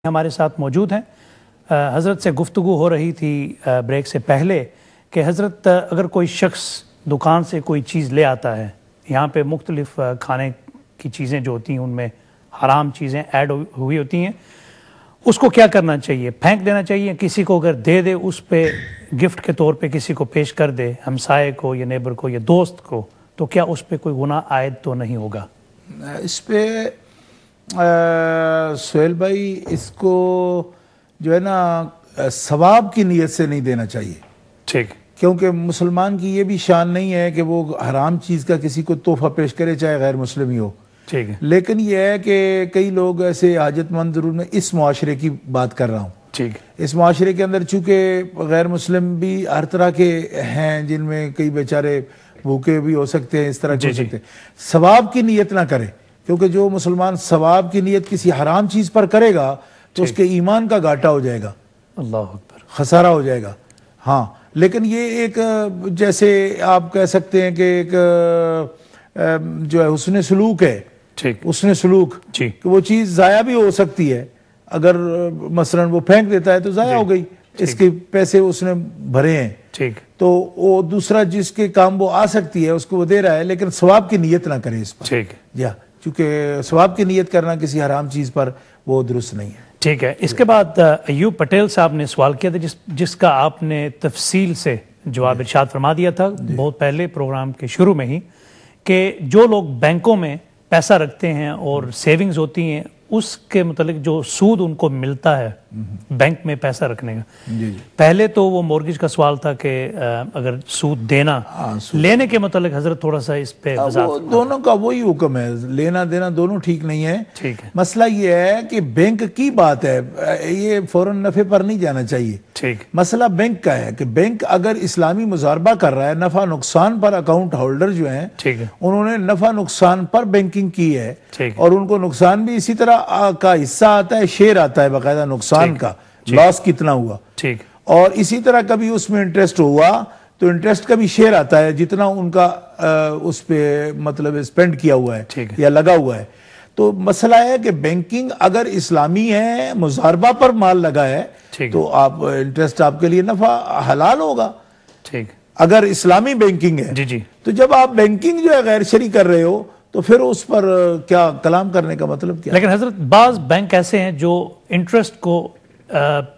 ہمارے ساتھ موجود ہیں۔ حضرت سے گفتگو ہو رہی تھی بریک سے پہلے کہ حضرت اگر کوئی شخص دکان سے کوئی چیز لے آتا ہے، یہاں پہ مختلف کھانے کی چیزیں جو ہوتی ہیں ان میں حرام چیزیں ایڈ ہوئی ہوتی ہیں، اس کو کیا کرنا چاہیے؟ پھینک دینا چاہیے؟ کسی کو اگر دے دے، اس پہ گفٹ کے طور پہ کسی کو پیش کر دے، ہمسائے کو یا نیبر کو یا دوست کو، تو کیا اس پہ کوئی گناہ عائد تو نہیں ہوگا؟ اس پہ سہیل بھائی اس کو جو ہے نا ثواب کی نیت سے نہیں دینا چاہیے، ٹھیک، کیونکہ مسلمان کی یہ بھی شان نہیں ہے کہ وہ حرام چیز کا کسی کو تحفہ پیش کرے چاہے غیر مسلم ہی ہو۔ ٹھیک ہے، لیکن یہ ہے کہ کئی لوگ ایسے حاجت مند، ضرور میں اس معاشرے کی بات کر رہا ہوں، ٹھیک، اس معاشرے کے اندر چونکہ غیر مسلم بھی ہر طرح کے ہیں، جن میں کئی بیچارے بھوکے بھی ہو سکتے ہیں، اس طرح کے ہو سکتے ہیں، ثواب کی نیت نہ کرے، کیونکہ جو مسلمان ثواب کی نیت کسی حرام چیز پر کرے گا تو اس کے ایمان کا گھاٹا ہو جائے گا، اللہ اکبر، خسارہ ہو جائے گا۔ ہاں، لیکن یہ ایک جیسے آپ کہہ سکتے ہیں کہ ایک جو ہے حسن سلوک ہے، ٹھیک، حسن سلوک، جی، کہ وہ چیز ضائع بھی ہو سکتی ہے، اگر مثلا وہ پھینک دیتا ہے تو ضائع ہو گئی، اس کے پیسے اس نے بھرے ہیں، ٹھیک، تو وہ دوسرا جس کے کام وہ آ سکتی ہے اس کو وہ دے رہا ہے، لیکن ثواب کی نیت نہ کرے اس پر، ٹھیک، جی ہاں، چونکہ ثواب کی نیت کرنا کسی حرام چیز پر وہ درست نہیں ہے۔ ٹھیک ہے۔ اس کے بعد ایوب پٹیل صاحب نے سوال کیا تھا جس کا آپ نے تفصیل سے جواب ارشاد فرما دیا تھا بہت پہلے پروگرام کے شروع میں ہی، کہ جو لوگ بینکوں میں پیسہ رکھتے ہیں اور سیونگز ہوتی ہیں، اس کے متعلق جو سود ان کو ملتا ہے بینک میں پیسہ رکھنے کا، پہلے تو وہ مورگیج کا سوال تھا کہ اگر سود دینا، لینے کے متعلق حضرت تھوڑا سا اس پہ وضاحت۔ دونوں کا وہی حکم ہے، لینا دینا دونوں ٹھیک نہیں ہے۔ ٹھیک ہے، مسئلہ یہ ہے کہ بینک کی بات ہے، یہ فوراً نفع پر نہیں جانا چاہیے۔ ٹھیک، مسئلہ بینک کا ہے کہ بینک اگر اسلامی مضاربہ کر رہا ہے، نفع نقصان پر اکاؤنٹ ہولڈر جو ہیں ٹھیک ہے، انہوں نے نفع نقصان پر بینکنگ کی ہے، ٹھیک، اور ان کو نقصان بھی اسی طرح کا حصہ آتا ہے، شیئر آتا ہے باقاعدہ نقصان کا، لاس کتنا ہوا، ٹھیک، اور اسی طرح کبھی اس میں انٹرسٹ ہوا تو انٹرسٹ کا بھی شیئر آتا ہے جتنا ان کا اس پہ مطلب اسپینڈ کیا ہوا ہے یا لگا ہوا ہے۔ تو مسئلہ ہے کہ بینکنگ اگر اسلامی ہے، مضاربہ پر مال لگا ہے، تو آپ انٹرسٹ آپ کے لیے نفع حلال ہوگا، ٹھیک، اگر اسلامی بینکنگ ہے۔ جی جی، تو جب آپ بینکنگ جو ہے غیر شرعی کر رہے ہو تو پھر اس پر کیا کلام کرنے کا مطلب کیا؟ لیکن حضرت بعض بینک ایسے ہیں جو انٹرسٹ کو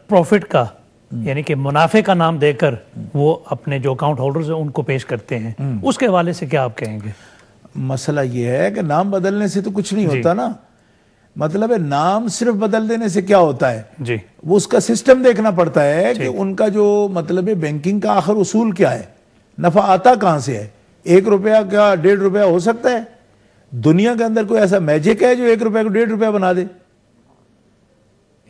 پروفٹ کا یعنی کہ منافع کا نام دے کر وہ اپنے جو اکاؤنٹ ہولڈرز ہیں ان کو پیش کرتے ہیں، اس کے حوالے سے کیا آپ کہیں گے؟ مسئلہ یہ ہے کہ نام بدلنے سے تو کچھ نہیں ہوتا نا، مطلب ہے نام صرف بدل دینے سے کیا ہوتا ہے؟ جی، وہ اس کا سسٹم دیکھنا پڑتا ہے کہ ان کا جو مطلب ہے بینکنگ کا آخر اصول کیا ہے، نفع آتا کہاں سے ہے؟ 1 روپیہ کیا 1.5 روپیہ ہو سکتا ہے؟ دنیا کے اندر کوئی ایسا میجک ہے جو 1 روپیہ کو 1.5 روپیہ بنا دے؟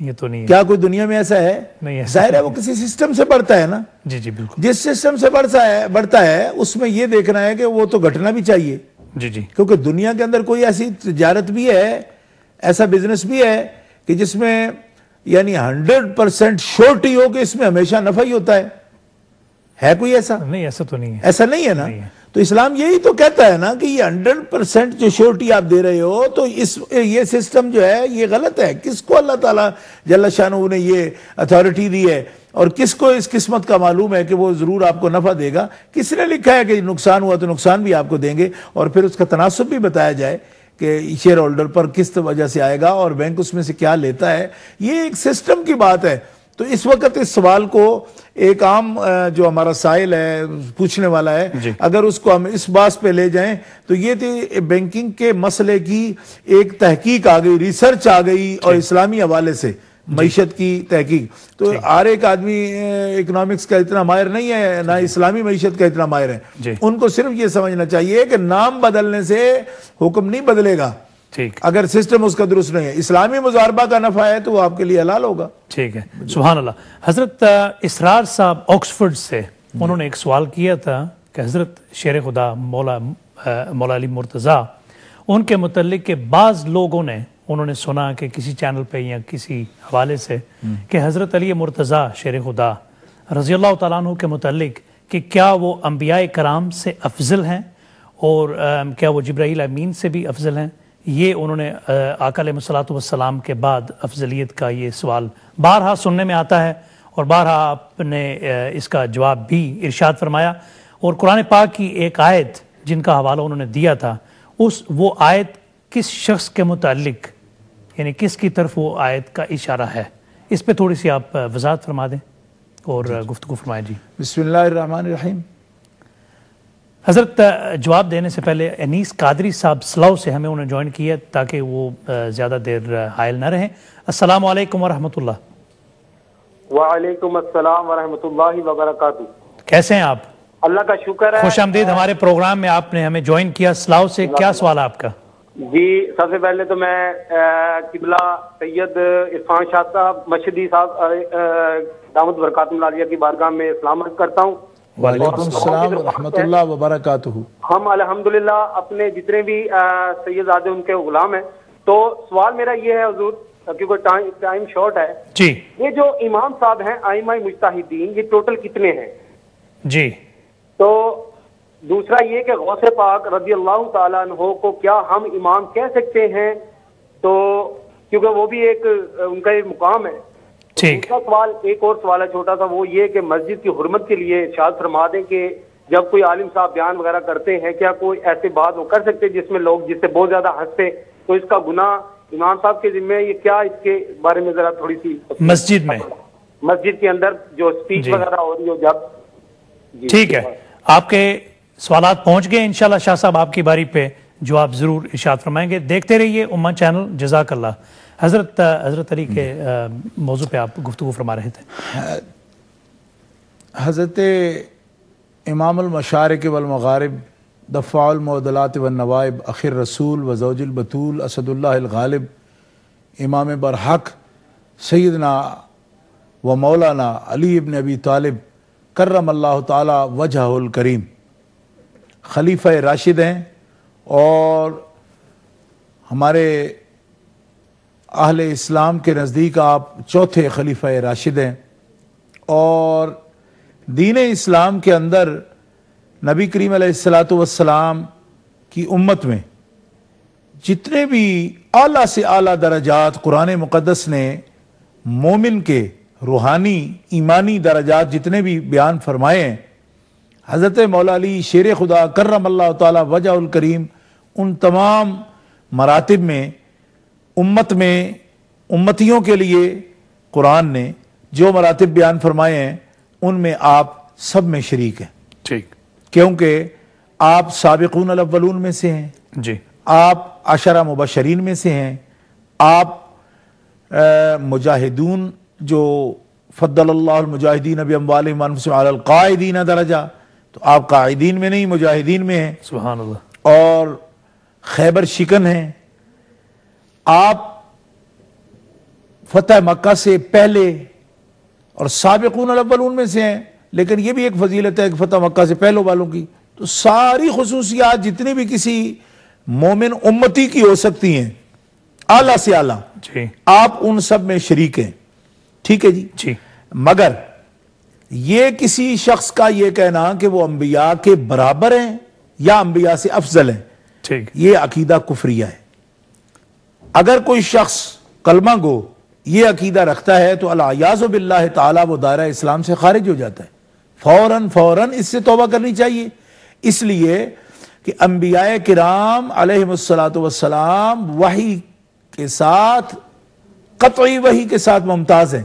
یہ تو نہیں ہے، کیا کوئی دنیا میں ایسا ہے؟ نہیں ہے، ظاہر ہے وہ کسی سسٹم سے بڑھتا ہے نا، جی جی بالکل، جس سسٹم سے بڑھتا ہے اس میں یہ دیکھنا ہے کہ وہ تو گھٹنا بھی چاہیے، جی جی، کیونکہ دنیا کے اندر کوئی ایسی تجارت بھی ہے، ایسا بزنس بھی ہے کہ جس میں یعنی 100% شورٹی ہو کہ اس میں ہمیشہ نفع ہی ہوتا ہے کوئی ایسا؟ نہیں، ایسا تو نہیں ہے، ایسا نہیں ہے نا۔ تو اسلام یہی تو کہتا ہے نا کہ یہ 100% جو شورٹی آپ دے رہے ہو تو یہ سسٹم جو ہے یہ غلط ہے۔ کس کو اللہ تعالیٰ جل شانہ نے یہ اتھارٹی دی ہے، اور کس کو اس قسمت کا معلوم ہے کہ وہ ضرور آپ کو نفع دے گا؟ کس نے لکھا ہے کہ نقصان ہوا تو نقصان بھی آپ کو دیں گے، اور پھر اس کا تناسب بھی بتایا جائے کہ شیئر ہولڈر پر کس وجہ سے آئے گا اور بینک اس میں سے کیا لیتا ہے؟ یہ ایک سسٹم کی بات ہے۔ تو اس وقت اس سوال کو ایک عام جو ہمارا سائل ہے، پوچھنے والا ہے، اگر اس کو ہم اس بات پہ لے جائیں تو یہ تھی بینکنگ کے مسئلے کی ایک تحقیق آ گئی، ریسرچ آ گئی، اور اسلامی حوالے سے معیشت کی تحقیق۔ تو ہر ایک آدمی اکنامکس کا اتنا ماہر نہیں ہے، نہ اسلامی معیشت کا اتنا ماہر ہے، ان کو صرف یہ سمجھنا چاہیے کہ نام بدلنے سے حکم نہیں بدلے گا، اگر سسٹم اس کا درست نہیں ہے، اسلامی مضاربہ کا نفع ہے تو وہ آپ کے لیے حلال ہوگا۔ ٹھیک ہے، سبحان اللہ۔ حضرت اسرار صاحب آکسفورڈ سے انہوں نے ایک سوال کیا تھا کہ حضرت شیر خدا مولا علی مرتضیٰ ان کے متعلق کہ بعض لوگوں نے انہوں نے سنا کہ کسی چینل پہ یا کسی حوالے سے کہ حضرت علی مرتضیٰ شیر خدا رضی اللہ تعالیٰ عنہ کے متعلق کہ کیا وہ انبیاء کرام سے افضل ہیں، اور کیا وہ جبرائیل امین سے بھی افضل ہیں، یہ انہوں نے آقا علیہ الصلوۃ والسلام کے بعد افضلیت کا یہ سوال بارہا سننے میں آتا ہے، اور بارہا آپ نے اس کا جواب بھی ارشاد فرمایا، اور قرآن پاک کی ایک آیت جن کا حوالہ انہوں نے دیا تھا، وہ آیت کس شخص کے متعلق، یعنی کس کی طرف وہ آیت کا اشارہ ہے، اس پہ تھوڑی سی آپ وضاحت فرما دیں اور گفتگو فرمائیں۔ جی بسم اللہ الرحمن الرحیم۔ حضرت جواب دینے سے پہلے انیس قادری صاحب سلاؤ سے ہمیں انہوں نے جوائن کیا تاکہ وہ زیادہ دیر حائل نہ رہیں۔ السلام علیکم ورحمۃ اللہ۔ وعلیکم السلام ورحمۃ اللہ وبرکاتہ۔ کیسے ہیں آپ؟ اللہ کا شکر ہے۔ خوش آمدید ہمارے پروگرام میں، آپ نے ہمیں جوائن کیا سلاؤ سے، کیا سوال ہے آپ کا؟ جی سب سے پہلے تو میں قبلہ سید عرفان شاہ صاحب مشہدی صاحب دامت برکاتہ العالیہ کی بارگاہ میں سلام عرض کرتا ہوں۔ وعلیکم السلام ورحمۃ اللہ وبرکاتہ۔ ہم الحمدللہ اپنے جتنے بھی سیدزادے ان کے غلام ہیں، تو سوال میرا یہ ہے حضور، کیونکہ ٹائم شارٹ ہے، جی یہ جو امام صاحب ہیں ائمہ مجتہدین، یہ ٹوٹل کتنے ہیں؟ جی تو دوسرا یہ کہ غوث پاک رضی اللہ تعالیٰ عنہ کو کیا ہم امام کہہ سکتے ہیں؟ تو کیونکہ وہ بھی ایک ان کا ایک مقام ہے۔ ٹھیک۔ دوسرا سوال، ایک اور سوال ہے چھوٹا سا، وہ یہ کہ مسجد کی حرمت کے لیے ارشاد فرما دیں کہ جب کوئی عالم صاحب بیان وغیرہ کرتے ہیں، کیا کوئی ایسی بات وہ کر سکتے جس میں لوگ جس سے بہت زیادہ ہنستے، تو اس کا گناہ امام صاحب کے ذمہ ہے، یہ کیا اس کے بارے میں ذرا تھوڑی سی مسجد میں، مسجد کے اندر جو اسپیچ وغیرہ ہو رہی ہو جب؟ ٹھیک ہے، آپ کے سوالات پہنچ گئے، انشاءاللہ شاہ صاحب آپ کی باری پہ جواب ضرور ارشاد فرمائیں گے۔ دیکھتے رہیے امہ چینل، جزاک اللہ۔ حضرت علی کے موضوع پہ آپ گفتگو فرما رہے تھے۔ حضرت امام المشارق والمغارب دفاع المعضلات والنوائب اخر رسول و زوج البتول اسد اللہ الغالب امام برحق سیدنا و مولانا علی ابن ابی طالب کرم اللہ تعالی وجہہ الکریم خلیفہ راشد ہیں، اور ہمارے اہل اسلام کے نزدیک آپ چوتھے خلیفہ راشد ہیں، اور دین اسلام کے اندر نبی کریم علیہ السلام کی امت میں جتنے بھی اعلیٰ سے اعلیٰ درجات قرآن مقدس نے مومن کے روحانی ایمانی درجات جتنے بھی بیان فرمائے ہیں، حضرت مولا علی شیر خدا کرم اللہ تعالی وجہ الکریم ان تمام مراتب میں امت میں امتیوں کے لیے قرآن نے جو مراتب بیان فرمائے ہیں ان میں آپ سب میں شریک ہیں۔ ٹھیک، کیونکہ آپ سابقون الاولون میں سے ہیں، جی، آپ عشرہ مبشرین میں سے ہیں، آپ مجاہدون جو فضل اللہ المجاہدین باموالہم وانفسہم علی القاعدین درجہ، تو آپ قاعدین میں نہیں مجاہدین میں ہیں، سبحان اللہ، اور خیبر شکن ہیں، آپ فتح مکہ سے پہلے اور سابقون الاولون میں سے ہیں، لیکن یہ بھی ایک فضیلت ہے کہ فتح مکہ سے پہلے والوں کی، تو ساری خصوصیات جتنی بھی کسی مومن امتی کی ہو سکتی ہیں اعلیٰ سے اعلیٰ، جی، آپ ان سب میں شریک ہیں۔ ٹھیک ہے جی، جی، مگر یہ کسی شخص کا یہ کہنا کہ وہ انبیاء کے برابر ہیں یا انبیاء سے افضل ہیں، ٹھیک، یہ عقیدہ کفریہ ہے۔ اگر کوئی شخص کلمہ گو یہ عقیدہ رکھتا ہے تو العیاذ باللہ تعالی وہ دائرہ اسلام سے خارج ہو جاتا ہے، فوراً اس سے توبہ کرنی چاہیے، اس لیے کہ انبیاء کرام علیہم السلام وحی کے ساتھ، قطعی وحی کے ساتھ ممتاز ہیں،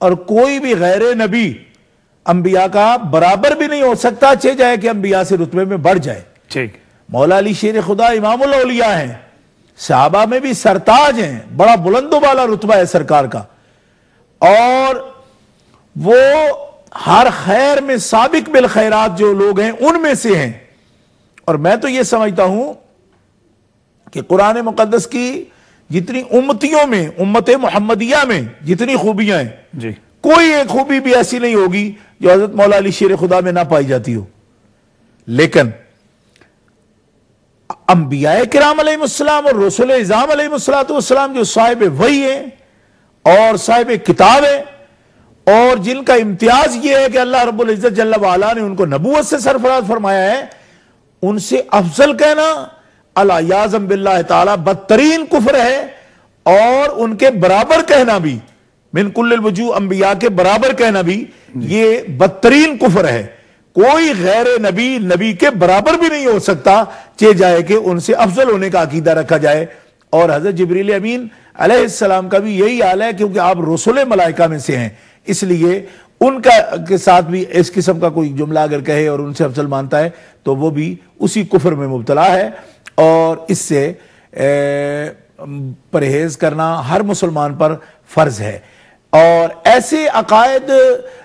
اور کوئی بھی غیر نبی انبیاء کا برابر بھی نہیں ہو سکتا، چاہے جائے کہ انبیاء سے رتبے میں بڑھ جائے۔ ٹھیک، مولا علی شیر خدا امام الاولیاء ہیں، صحابہ میں بھی سرتاج ہیں، بڑا بلند و بالا رتبہ ہے سرکار کا، اور وہ ہر خیر میں سابق بالخیرات جو لوگ ہیں ان میں سے ہیں۔ اور میں تو یہ سمجھتا ہوں کہ قرآن مقدس کی جتنی امتیوں میں، امت محمدیہ میں جتنی خوبیاں ہیں، جی، کوئی ایک خوبی بھی ایسی نہیں ہوگی جو حضرت مولا علی شیر خدا میں نہ پائی جاتی ہو، لیکن انبیاء کرام علیہ السلام اور رسول اعظام علیہ السلام جو صاحب وحی ہیں اور صاحب کتاب ہیں، اور جن کا امتیاز یہ ہے کہ اللہ رب العزت جل وعلا نے ان کو نبوت سے سرفراز فرمایا ہے، ان سے افضل کہنا الیاذم باللہ تعالی بدترین کفر ہے، اور ان کے برابر کہنا بھی، من کل الوجوہ انبیاء کے برابر کہنا بھی یہ بدترین کفر ہے۔ کوئی غیر نبی کے برابر بھی نہیں ہو سکتا، چاہے جائے کہ ان سے افضل ہونے کا عقیدہ رکھا جائے۔ اور حضرت جبریل امین علیہ السلام کا بھی یہی حال ہے، کیونکہ آپ رسول ملائکہ میں سے ہیں، اس لیے ان کے ساتھ بھی اس قسم کا کوئی جملہ اگر کہے اور ان سے افضل مانتا ہے تو وہ بھی اسی کفر میں مبتلا ہے، اور اس سے پرہیز کرنا ہر مسلمان پر فرض ہے۔ اور ایسے عقائد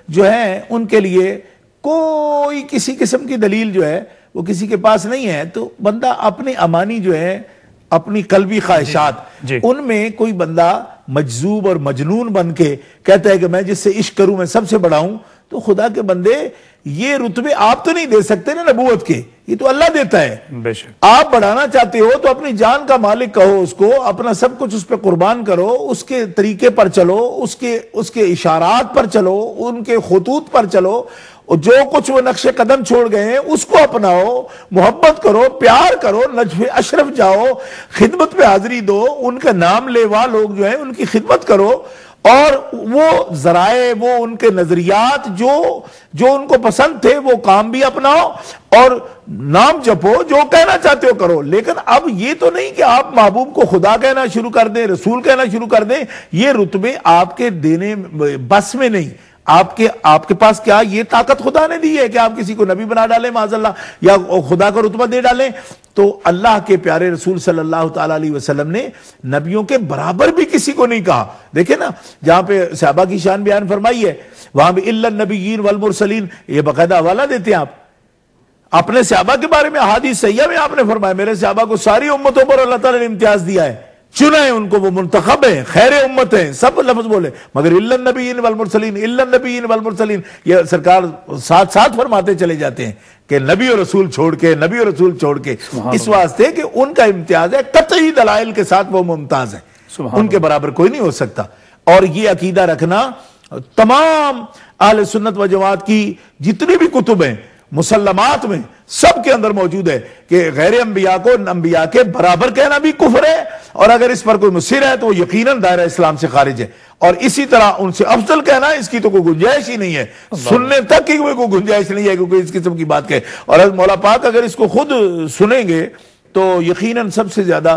جو ہیں ان کے لیے کوئی کسی قسم کی دلیل جو ہے وہ کسی کے پاس نہیں ہے، تو بندہ اپنی امانی جو ہے، اپنی قلبی خواہشات، ان میں کوئی بندہ مجذوب اور مجنون بن کے کہتا ہے کہ میں جس سے عشق کروں میں سب سے بڑا ہوں، تو خدا کے بندے یہ رتبے آپ تو نہیں دے سکتے نا نبوت کے، یہ تو اللہ دیتا ہے۔ بے شک آپ بڑھانا چاہتے ہو تو اپنی جان کا مالک کہو اس کو، اپنا سب کچھ اس پہ قربان کرو، اس کے طریقے پر چلو، اس کے اشارات پر چلو، ان کے خطوط پر چلو، جو کچھ وہ نقش قدم چھوڑ گئے ہیں اس کو اپناؤ، محبت کرو، پیار کرو، نجف اشرف جاؤ، خدمت پہ حاضری دو، ان کا نام لیوا لوگ جو ہیں ان کی خدمت کرو، اور وہ ذرائع، وہ ان کے نظریات جو ان کو پسند تھے وہ کام بھی اپناؤ، اور نام جپو، جو کہنا چاہتے ہو کرو۔ لیکن اب یہ تو نہیں کہ آپ محبوب کو خدا کہنا شروع کر دیں، رسول کہنا شروع کر دیں، یہ رتبے آپ کے دینے بس میں نہیں۔ آپ کے پاس کیا یہ طاقت خدا نے دی ہے کہ آپ کسی کو نبی بنا ڈالیں معاذ اللہ، یا خدا کا رتبہ دے ڈالیں؟ تو اللہ کے پیارے رسول صلی اللہ تعالی علیہ وسلم نے نبیوں کے برابر بھی کسی کو نہیں کہا۔ دیکھیں نا، جہاں پہ صحابہ کی شان بیان فرمائی ہے وہاں بھی الا النبیین والمرسلین، یہ باقاعدہ حوالہ دیتے ہیں آپ اپنے صحابہ کے بارے میں۔ احادیث صحیحہ میں آپ نے فرمایا میرے صحابہ کو ساری امتوں پر اللہ تعالی نے امتیاز دیا ہے، چنا ہے ان کو، وہ منتخب ہیں، خیر امت ہیں، سب لفظ بولے، مگر الا النبیین والمرسلین، الا النبیین والمرسلین، یہ سرکار ساتھ ساتھ فرماتے چلے جاتے ہیں کہ نبی اور رسول چھوڑ کے، نبی اور رسول چھوڑ کے، اس واسطے کہ ان کا امتیاز ہے، قطعی دلائل کے ساتھ وہ ممتاز ہیں، ان کے برابر کوئی نہیں ہو سکتا۔ اور یہ عقیدہ رکھنا تمام اہل سنت و جماعت کی جتنی بھی کتب ہیں، مسلمات میں سب کے اندر موجود ہے کہ غیر انبیاء کو انبیاء کے برابر کہنا بھی کفر ہے، اور اگر اس پر کوئی مصر ہے تو وہ یقیناً دائرہ اسلام سے خارج ہے، اور اسی طرح ان سے افضل کہنا اس کی تو کوئی گنجائش ہی نہیں ہے، سننے تک کی کوئی گنجائش نہیں ہے کہ کوئی اس قسم کی بات کہے۔ اور مولا پاک اگر اس کو خود سنیں گے تو یقیناً سب سے زیادہ